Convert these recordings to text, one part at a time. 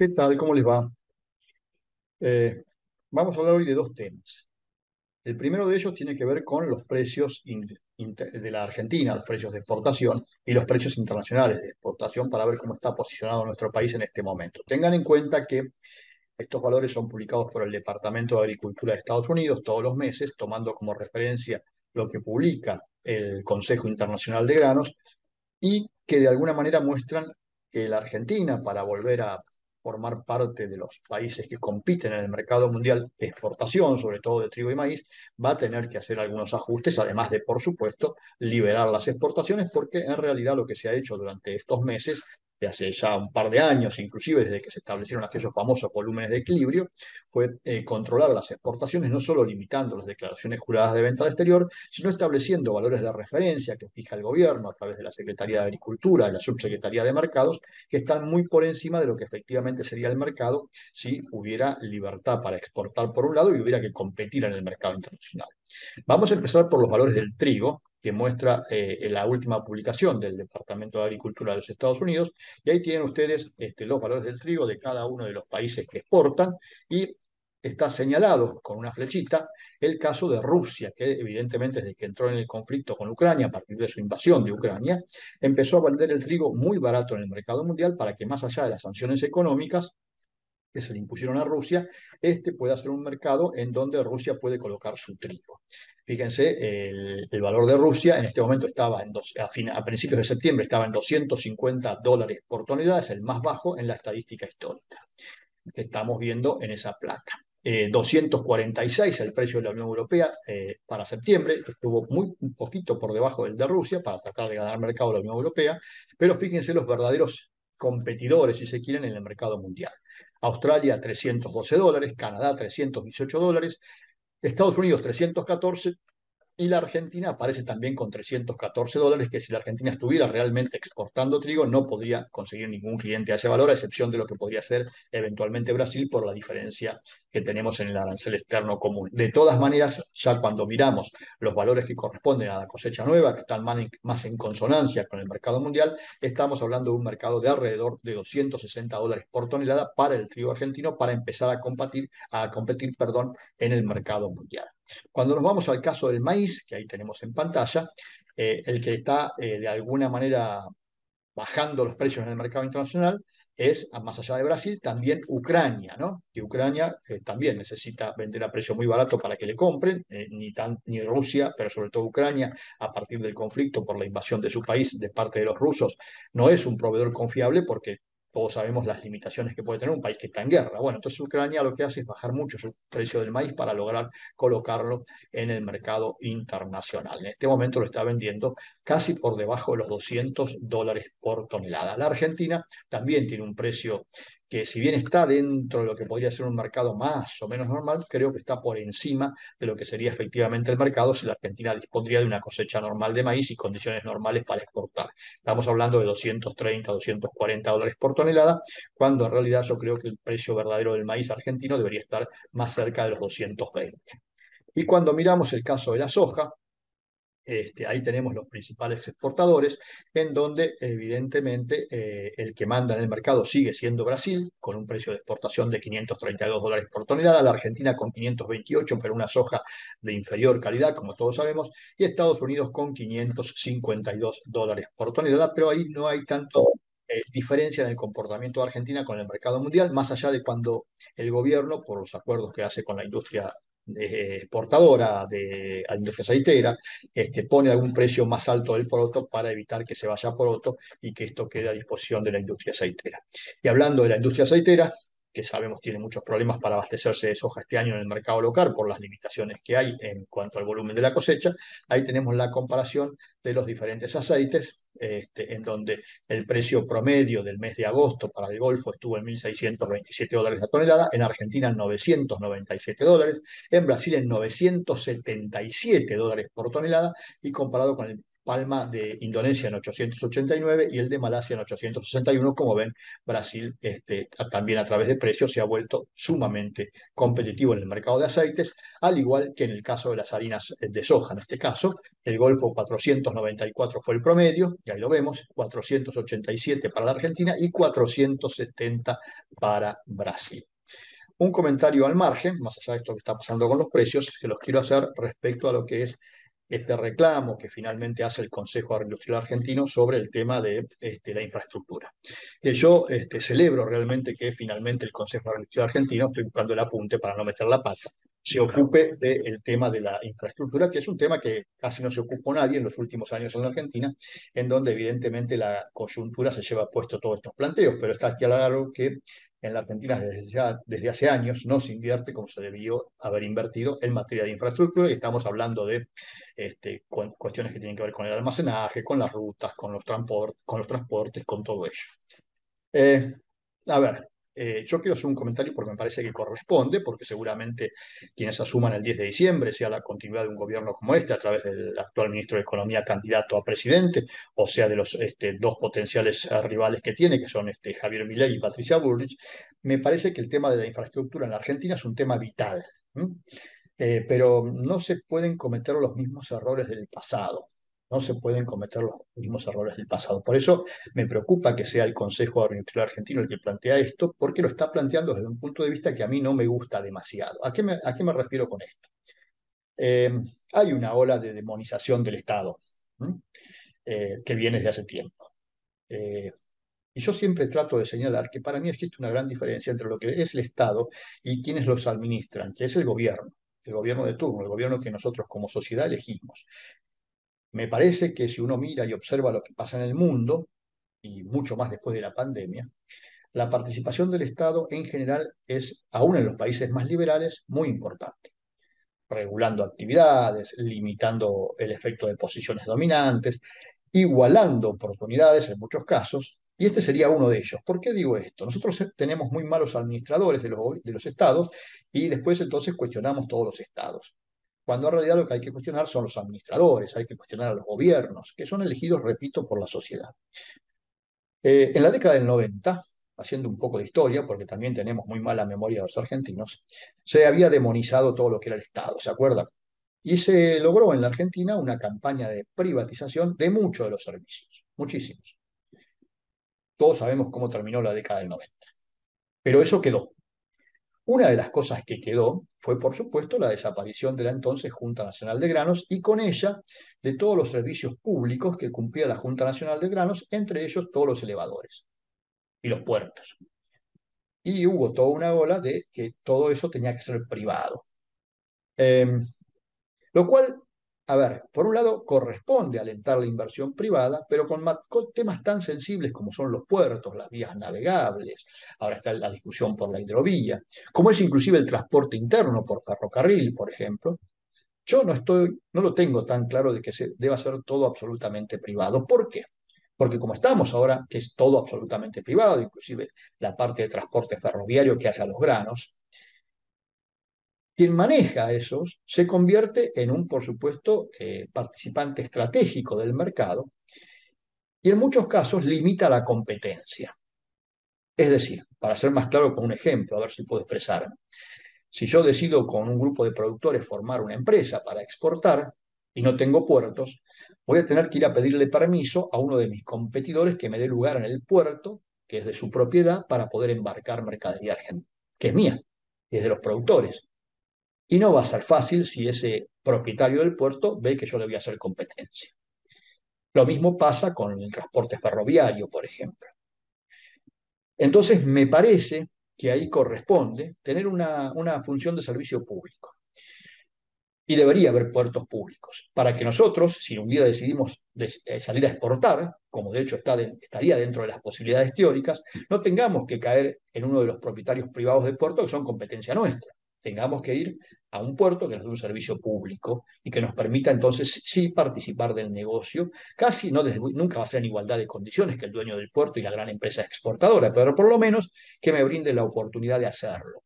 ¿Qué tal? ¿Cómo les va? Eh, Vamos a hablar hoy de dos temas. El primero de ellos tiene que ver con los precios de la Argentina, los precios de exportación y los precios internacionales de exportación para ver cómo está posicionado nuestro país en este momento. Tengan en cuenta que estos valores son publicados por el Departamento de Agricultura de Estados Unidos todos los meses, tomando como referencia lo que publica el Consejo Internacional de Granos y que de alguna manera muestran que la Argentina, para volver a formar parte de los países que compiten en el mercado mundial de exportación, sobre todo de trigo y maíz, va a tener que hacer algunos ajustes, además de, por supuesto, liberar las exportaciones, porque en realidad lo que se ha hecho durante estos meses, de hace ya un par de años, inclusive desde que se establecieron aquellos famosos volúmenes de equilibrio, fue controlar las exportaciones, no solo limitando las declaraciones juradas de venta al exterior, sino estableciendo valores de referencia que fija el gobierno a través de la Secretaría de Agricultura y la Subsecretaría de Mercados, que están muy por encima de lo que efectivamente sería el mercado si hubiera libertad para exportar por un lado y hubiera que competir en el mercado internacional. Vamos a empezar por los valores del trigo, que muestra la última publicación del Departamento de Agricultura de los Estados Unidos, y ahí tienen ustedes los valores del trigo de cada uno de los países que exportan, y está señalado con una flechita el caso de Rusia, que evidentemente desde que entró en el conflicto con Ucrania, a partir de su invasión de Ucrania, empezó a vender el trigo muy barato en el mercado mundial para que más allá de las sanciones económicas que se le impusieron a Rusia, este pueda ser un mercado en donde Rusia puede colocar su trigo. Fíjense, el valor de Rusia en este momento estaba a principios de septiembre estaba en $250 por tonelada, es el más bajo en la estadística histórica que estamos viendo en esa placa. 246 el precio de la Unión Europea para septiembre, estuvo muy un poquito por debajo del de Rusia para tratar de ganar mercado de la Unión Europea, pero fíjense los verdaderos competidores, si se quieren, en el mercado mundial. Australia $312, Canadá $318, Estados Unidos 314 y la Argentina aparece también con $314, que si la Argentina estuviera realmente exportando trigo, no podría conseguir ningún cliente a ese valor, a excepción de lo que podría ser eventualmente Brasil por la diferencia que tenemos en el arancel externo común. De todas maneras, ya cuando miramos los valores que corresponden a la cosecha nueva, que están más en consonancia con el mercado mundial, estamos hablando de un mercado de alrededor de $260 por tonelada para el trigo argentino para empezar a competir, perdón, en el mercado mundial. Cuando nos vamos al caso del maíz, que ahí tenemos en pantalla, el que está de alguna manera bajando los precios en el mercado internacional es, más allá de Brasil, también Ucrania, ¿no? Que Ucrania también necesita vender a precio muy barato para que le compren, ni Rusia, pero sobre todo Ucrania, a partir del conflicto por la invasión de su país de parte de los rusos, no es un proveedor confiable porque todos sabemos las limitaciones que puede tener un país que está en guerra. Bueno, entonces Ucrania lo que hace es bajar mucho su precio del maíz para lograr colocarlo en el mercado internacional. En este momento lo está vendiendo casi por debajo de los $200 por tonelada. La Argentina también tiene un precio que si bien está dentro de lo que podría ser un mercado más o menos normal, creo que está por encima de lo que sería efectivamente el mercado si la Argentina dispondría de una cosecha normal de maíz y condiciones normales para exportar. Estamos hablando de 230, $240 por tonelada, cuando en realidad yo creo que el precio verdadero del maíz argentino debería estar más cerca de los 220. Y cuando miramos el caso de la soja, ahí tenemos los principales exportadores, en donde evidentemente el que manda en el mercado sigue siendo Brasil, con un precio de exportación de $532 por tonelada, la Argentina con 528, pero una soja de inferior calidad, como todos sabemos, y Estados Unidos con $552 por tonelada, pero ahí no hay tanto diferencia en el comportamiento de Argentina con el mercado mundial, más allá de cuando el gobierno, por los acuerdos que hace con la industria exportadora de la industria aceitera, pone algún precio más alto del poroto para evitar que se vaya a poroto y que esto quede a disposición de la industria aceitera. Y hablando de la industria aceitera, que sabemos tiene muchos problemas para abastecerse de soja este año en el mercado local por las limitaciones que hay en cuanto al volumen de la cosecha, ahí tenemos la comparación de los diferentes aceites, en donde el precio promedio del mes de agosto para el Golfo estuvo en $1.627 la tonelada, en Argentina en $997, en Brasil en $977 por tonelada, y comparado con el Palma de Indonesia en 889 y el de Malasia en 861. Como ven, Brasil también a través de precios se ha vuelto sumamente competitivo en el mercado de aceites, al igual que en el caso de las harinas de soja. En este caso, el Golfo 494 fue el promedio, y ahí lo vemos, 487 para la Argentina y 470 para Brasil. Un comentario al margen, más allá de esto que está pasando con los precios, que los quiero hacer respecto a lo que es este reclamo que finalmente hace el Consejo Agroindustrial Argentino sobre el tema de la infraestructura. Que yo celebro realmente que finalmente el Consejo Agroindustrial Argentino, estoy buscando el apunte para no meter la pata, se ocupe del tema de la infraestructura, que es un tema que casi no se ocupó nadie en los últimos años en la Argentina, en donde evidentemente la coyuntura se lleva puesto todos estos planteos, pero está claro que en la Argentina desde hace años no se invierte como se debió haber invertido en materia de infraestructura, y estamos hablando de cuestiones que tienen que ver con el almacenaje, con las rutas, con los transportes, con todo ello. Eh, a ver, yo quiero hacer un comentario porque me parece que corresponde, porque seguramente quienes asuman el 10 de diciembre, sea la continuidad de un gobierno como este, a través del actual ministro de Economía candidato a presidente, o sea de los dos potenciales rivales que tiene, que son Javier Milei y Patricia Bullrich, me parece que el tema de la infraestructura en la Argentina es un tema vital. ¿M? Pero no se pueden cometer los mismos errores del pasado. No se pueden cometer los mismos errores del pasado. Por eso me preocupa que sea el Consejo Agroindustrial Argentino el que plantea esto, porque lo está planteando desde un punto de vista que a mí no me gusta demasiado. ¿A qué me refiero con esto? Eh, Hay una ola de demonización del Estado, ¿m? Que viene desde hace tiempo. Eh, y yo siempre trato de señalar que para mí existe una gran diferencia entre lo que es el Estado y quienes los administran, que es el gobierno de turno, el gobierno que nosotros como sociedad elegimos. Me parece que si uno mira y observa lo que pasa en el mundo, y mucho más después de la pandemia, la participación del Estado en general es, aún en los países más liberales, muy importante, regulando actividades, limitando el efecto de posiciones dominantes, igualando oportunidades en muchos casos, y este sería uno de ellos. ¿Por qué digo esto? Nosotros tenemos muy malos administradores de los estados y después entonces cuestionamos todos los estados. Cuando en realidad lo que hay que cuestionar son los administradores, hay que cuestionar a los gobiernos, que son elegidos, repito, por la sociedad. En la década del 90, haciendo un poco de historia, porque también tenemos muy mala memoria los argentinos, se había demonizado todo lo que era el Estado, ¿se acuerdan? Y se logró en la Argentina una campaña de privatización de muchos de los servicios, muchísimos. Todos sabemos cómo terminó la década del 90. Pero eso quedó. Una de las cosas que quedó fue, por supuesto, la desaparición de la entonces Junta Nacional de Granos y con ella de todos los servicios públicos que cumplía la Junta Nacional de Granos, entre ellos todos los elevadores y los puertos. Y hubo toda una ola de que todo eso tenía que ser privado. Eh, Lo cual, a ver, por un lado corresponde alentar la inversión privada, pero con temas tan sensibles como son los puertos, las vías navegables, ahora está la discusión por la hidrovía, como es inclusive el transporte interno por ferrocarril, por ejemplo. Yo no lo tengo tan claro de que se deba ser todo absolutamente privado. ¿Por qué? Porque como estamos ahora, que es todo absolutamente privado, inclusive la parte de transporte ferroviario que hace a los granos, quien maneja esos se convierte en un, por supuesto, participante estratégico del mercado y en muchos casos limita la competencia. Es decir, para ser más claro con un ejemplo, a ver si puedo expresarme. Si yo decido con un grupo de productores formar una empresa para exportar y no tengo puertos, voy a tener que ir a pedirle permiso a uno de mis competidores que me dé lugar en el puerto, que es de su propiedad, para poder embarcar mercadería argentina, que es mía, que es de los productores. Y no va a ser fácil si ese propietario del puerto ve que yo le voy a hacer competencia. Lo mismo pasa con el transporte ferroviario, por ejemplo. Entonces, me parece que ahí corresponde tener una función de servicio público. Y debería haber puertos públicos para que nosotros, si un día decidimos salir a exportar, como de hecho estaría dentro de las posibilidades teóricas, no tengamos que caer en uno de los propietarios privados de puerto que son competencia nuestra. Tengamos que ir a un puerto que nos dé un servicio público y que nos permita entonces sí participar del negocio. Casi nunca va a ser en igualdad de condiciones que el dueño del puerto y la gran empresa exportadora, pero por lo menos que me brinde la oportunidad de hacerlo.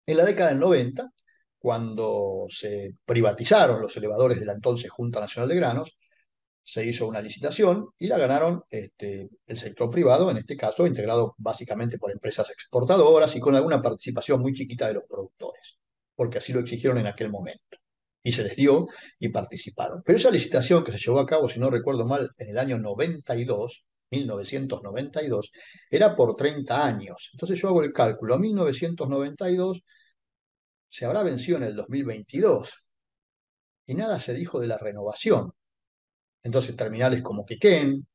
En la década del 90, cuando se privatizaron los elevadores de la entonces Junta Nacional de Granos, se hizo una licitación y la ganaron el sector privado, en este caso integrado básicamente por empresas exportadoras y con alguna participación muy chiquita de los productores, porque así lo exigieron en aquel momento. Y se les dio y participaron. Pero esa licitación que se llevó a cabo, si no recuerdo mal, en el año 92, 1992, era por 30 años. Entonces yo hago el cálculo, a 1992 se habrá vencido en el 2022 y nada se dijo de la renovación. Entonces terminales como Quequén,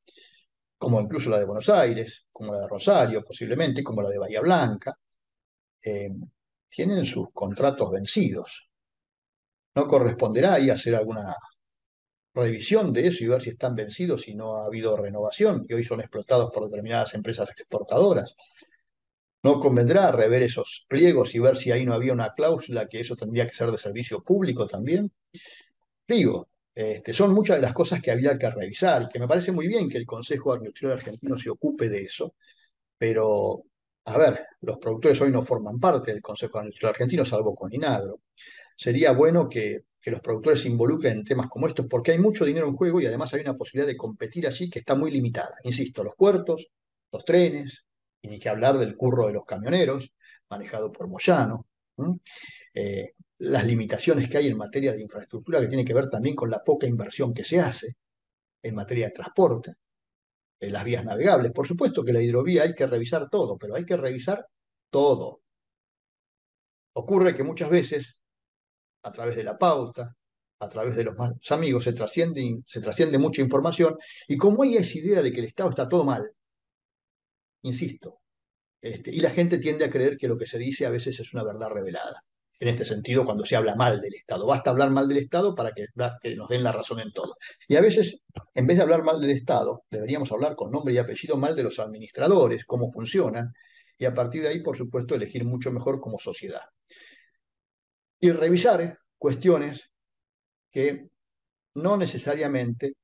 como incluso la de Buenos Aires, como la de Rosario posiblemente, como la de Bahía Blanca, eh, tienen sus contratos vencidos. ¿No corresponderá ahí hacer alguna revisión de eso y ver si están vencidos y no ha habido renovación y hoy son explotados por determinadas empresas exportadoras? ¿No convendrá rever esos pliegos y ver si ahí no había una cláusula que eso tendría que ser de servicio público también? Digo, son muchas de las cosas que había que revisar y que me parece muy bien que el Consejo Agroindustrial Argentino se ocupe de eso, pero, a ver, los productores hoy no forman parte del Consejo Agroindustrial Argentino, salvo con Inagro. Sería bueno que los productores se involucren en temas como estos, porque hay mucho dinero en juego y además hay una posibilidad de competir allí que está muy limitada. Insisto, los puertos, los trenes, y ni que hablar del curro de los camioneros, manejado por Moyano. ¿M? Las limitaciones que hay en materia de infraestructura que tiene que ver también con la poca inversión que se hace en materia de transporte, en las vías navegables. Por supuesto que la hidrovía hay que revisar todo, pero hay que revisar todo. Ocurre que muchas veces, a través de la pauta, a través de los malos amigos, se trasciende mucha información y como hay esa idea de que el Estado está todo mal, insisto, y la gente tiende a creer que lo que se dice a veces es una verdad revelada. En este sentido, cuando se habla mal del Estado. Basta hablar mal del Estado para que nos den la razón en todo. Y a veces, en vez de hablar mal del Estado, deberíamos hablar con nombre y apellido mal de los administradores, cómo funcionan, y a partir de ahí, por supuesto, elegir mucho mejor como sociedad. Y revisar cuestiones que no necesariamente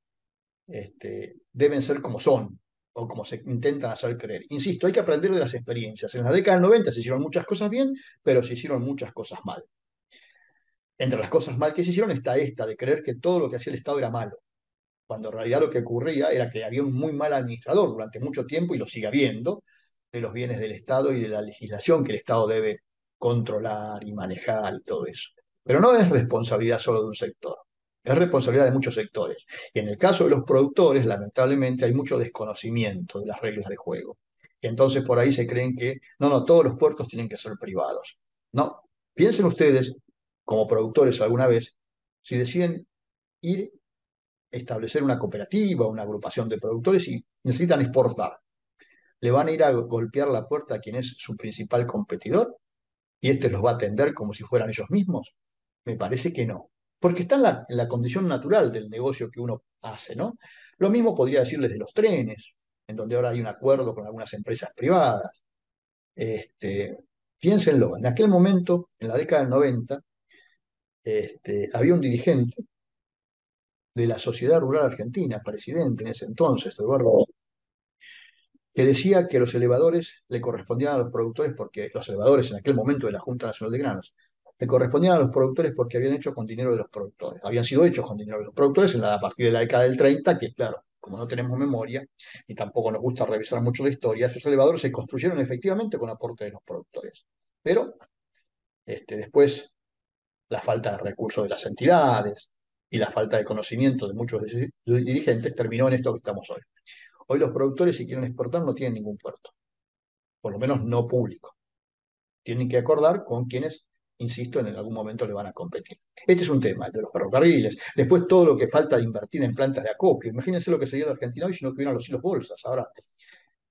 deben ser como son o como se intentan hacer creer. Insisto, hay que aprender de las experiencias. En la década del 90 se hicieron muchas cosas bien, pero se hicieron muchas cosas mal. Entre las cosas mal que se hicieron está esta, de creer que todo lo que hacía el Estado era malo, cuando en realidad lo que ocurría era que había un muy mal administrador durante mucho tiempo, y lo sigue habiendo, de los bienes del Estado y de la legislación que el Estado debe controlar y manejar y todo eso. Pero no es responsabilidad solo de un sector, es responsabilidad de muchos sectores. Y en el caso de los productores, lamentablemente, hay mucho desconocimiento de las reglas de juego. Y entonces por ahí se creen que, no, no, todos los puertos tienen que ser privados. No, piensen ustedes, como productores alguna vez, si deciden ir establecer una cooperativa, una agrupación de productores y necesitan exportar. ¿Le van a ir a golpear la puerta a quien es su principal competidor? ¿Y este los va a atender como si fueran ellos mismos? Me parece que no. Porque está en la condición natural del negocio que uno hace, ¿no? Lo mismo podría decirles de los trenes, en donde ahora hay un acuerdo con algunas empresas privadas. Este, piénsenlo, en aquel momento, en la década del 90, había un dirigente de la Sociedad Rural Argentina, presidente en ese entonces, Eduardo, que decía que los elevadores le correspondían a los productores porque los elevadores en aquel momento de la Junta Nacional de Granos le correspondían a los productores porque habían hecho con dinero de los productores, habían sido hechos con dinero de los productores a partir de la década del 30, que claro, como no tenemos memoria y tampoco nos gusta revisar mucho la historia, esos elevadores se construyeron efectivamente con aporte de los productores. Pero después la falta de recursos de las entidades y la falta de conocimiento de muchos dirigentes terminó en esto que estamos hoy. Hoy los productores, si quieren exportar, no tienen ningún puerto, por lo menos no público. Tienen que acordar con quienes, insisto, en algún momento le van a competir. Este es un tema, el de los ferrocarriles. Después todo lo que falta de invertir en plantas de acopio. Imagínense lo que sería de Argentina hoy si no tuvieran los hilos bolsas. Ahora,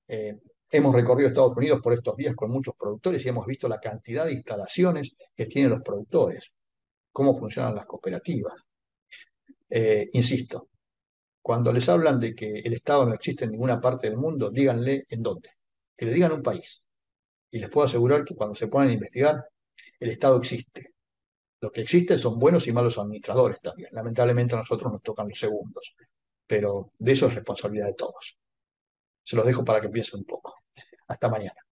hemos recorrido Estados Unidos por estos días con muchos productores y hemos visto la cantidad de instalaciones que tienen los productores, cómo funcionan las cooperativas. Insisto, cuando les hablan de que el Estado no existe en ninguna parte del mundo, díganle en dónde. Que le digan un país. Y les puedo asegurar que cuando se ponen a investigar, el Estado existe. Lo que existe son buenos y malos administradores también. Lamentablemente a nosotros nos tocan los segundos. Pero de eso es responsabilidad de todos. Se los dejo para que piensen un poco. Hasta mañana.